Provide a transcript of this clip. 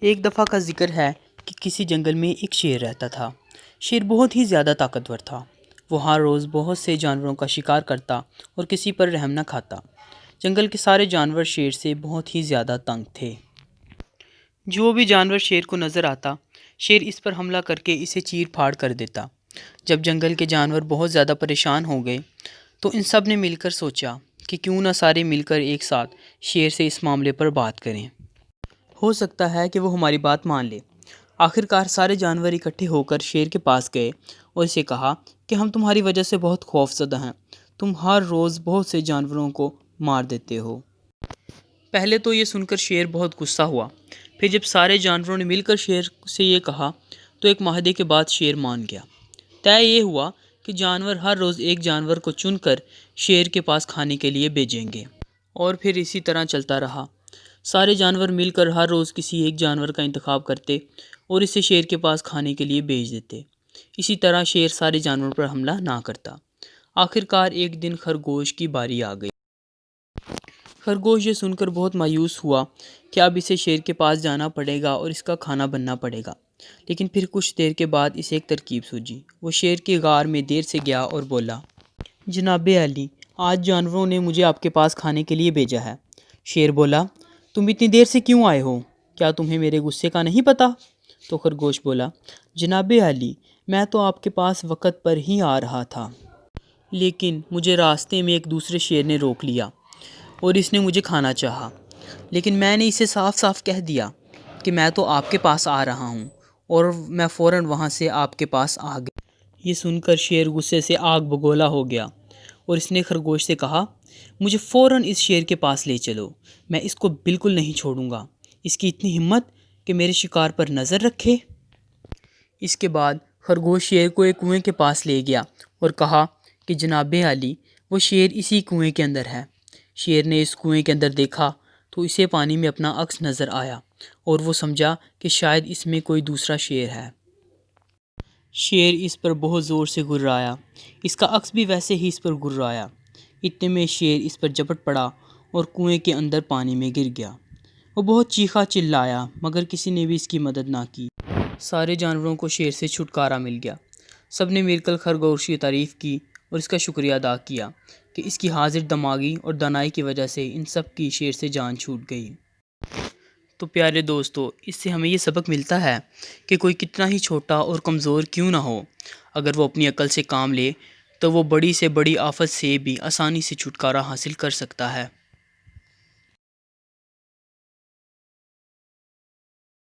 ایک دفعہ کا ذکر ہے کہ کسی جنگل میں ایک شیر رہتا تھا۔ شیر بہت ہی زیادہ طاقتور تھا۔ وہ ہر روز بہت سے جانوروں کا شکار کرتا اور کسی پر رحم نہ کھاتا۔ جنگل کے سارے جانور شیر سے بہت ہی زیادہ تنگ تھے۔ جو بھی جانور شیر کو نظر آتا، شیر اس پر حملہ کر کے اسے چیر پھاڑ کر دیتا۔ جب جنگل کے جانور بہت زیادہ پریشان ہو گئے تو ان سب نے مل کر سوچا کہ کیوں نہ سارے مل کر ایک ساتھ شیر سے اس معاملے پر بات کریں۔ ہو سکتا ہے کہ وہ ہماری بات مان لے۔ آخرکار سارے جانور اکٹھے ہو کر شیر کے پاس گئے اور اسے کہا کہ ہم تمہاری وجہ سے بہت خوف زدہ ہیں۔ تم ہر روز بہت سے جانوروں کو مار دیتے ہو۔ پہلے تو یہ سن کر شیر بہت غصہ ہوا۔ پھر جب سارے جانوروں نے مل کر شیر سے یہ کہا تو ایک معاہدے کے بعد شیر مان گیا۔ طے یہ ہوا کہ جانور ہر روز ایک جانور کو چن کر شیر کے پاس کھانے کے لیے بھیجیں گے، اور پھر اسی طرح چلتا رہا۔ سارے جانور مل کر ہر روز کسی ایک جانور کا انتخاب کرتے اور اسے شیر کے پاس کھانے کے لیے بھیج دیتے۔ اسی طرح شیر سارے جانوروں پر حملہ نہ کرتا۔ آخرکار ایک دن خرگوش کی باری آ گئی۔ خرگوش یہ سن کر بہت مایوس ہوا کہ اب اسے شیر کے پاس جانا پڑے گا اور اس کا کھانا بننا پڑے گا۔ لیکن پھر کچھ دیر کے بعد اسے ایک ترکیب سوجھی۔ وہ شیر کے غار میں دیر سے گیا اور بولا، جناب عالی، آج جانوروں نے مجھے آپ کے پاس کھانے کے لیے بھیجا ہے۔ شیر بولا، تم اتنی دیر سے کیوں آئے ہو؟ کیا تمہیں میرے غصے کا نہیں پتہ؟ تو خرگوش بولا، جناب عالی، میں تو آپ کے پاس وقت پر ہی آ رہا تھا، لیکن مجھے راستے میں ایک دوسرے شیر نے روک لیا اور اس نے مجھے کھانا چاہا، لیکن میں نے اسے صاف صاف کہہ دیا کہ میں تو آپ کے پاس آ رہا ہوں، اور میں فوراً وہاں سے آپ کے پاس آ گیا۔ یہ سن کر شیر غصے سے آگ بگولا ہو گیا اور اس نے خرگوش سے کہا، مجھے فوراً اس شیر کے پاس لے چلو، میں اس کو بالکل نہیں چھوڑوں گا۔ اس کی اتنی ہمت کہ میرے شکار پر نظر رکھے۔ اس کے بعد خرگوش شیر کو ایک کنویں کے پاس لے گیا اور کہا کہ جناب عالی، وہ شیر اسی کنویں کے اندر ہے۔ شیر نے اس کنویں کے اندر دیکھا تو اسے پانی میں اپنا عکس نظر آیا اور وہ سمجھا کہ شاید اس میں کوئی دوسرا شیر ہے۔ شیر اس پر بہت زور سے گررایا۔ اس کا عکس بھی ویسے ہی اس پر گررایا۔ اتنے میں شیر اس پر جھپٹ پڑا اور کنویں کے اندر پانی میں گر گیا۔ وہ بہت چیخا چلایا مگر کسی نے بھی اس کی مدد نہ کی۔ سارے جانوروں کو شیر سے چھٹکارا مل گیا۔ سب نے مل کر خرگوش کی تعریف کی اور اس کا شکریہ ادا کیا کہ اس کی حاضر دماغی اور دانائی کی وجہ سے ان سب کی شیر سے جان چھوٹ گئی۔ تو پیارے دوستو، اس سے ہمیں یہ سبق ملتا ہے کہ کوئی کتنا ہی چھوٹا اور کمزور کیوں نہ ہو، اگر وہ اپنی عقل سے کام لے تو وہ بڑی سے بڑی آفت سے بھی آسانی سے چھٹکارا حاصل کر سکتا ہے۔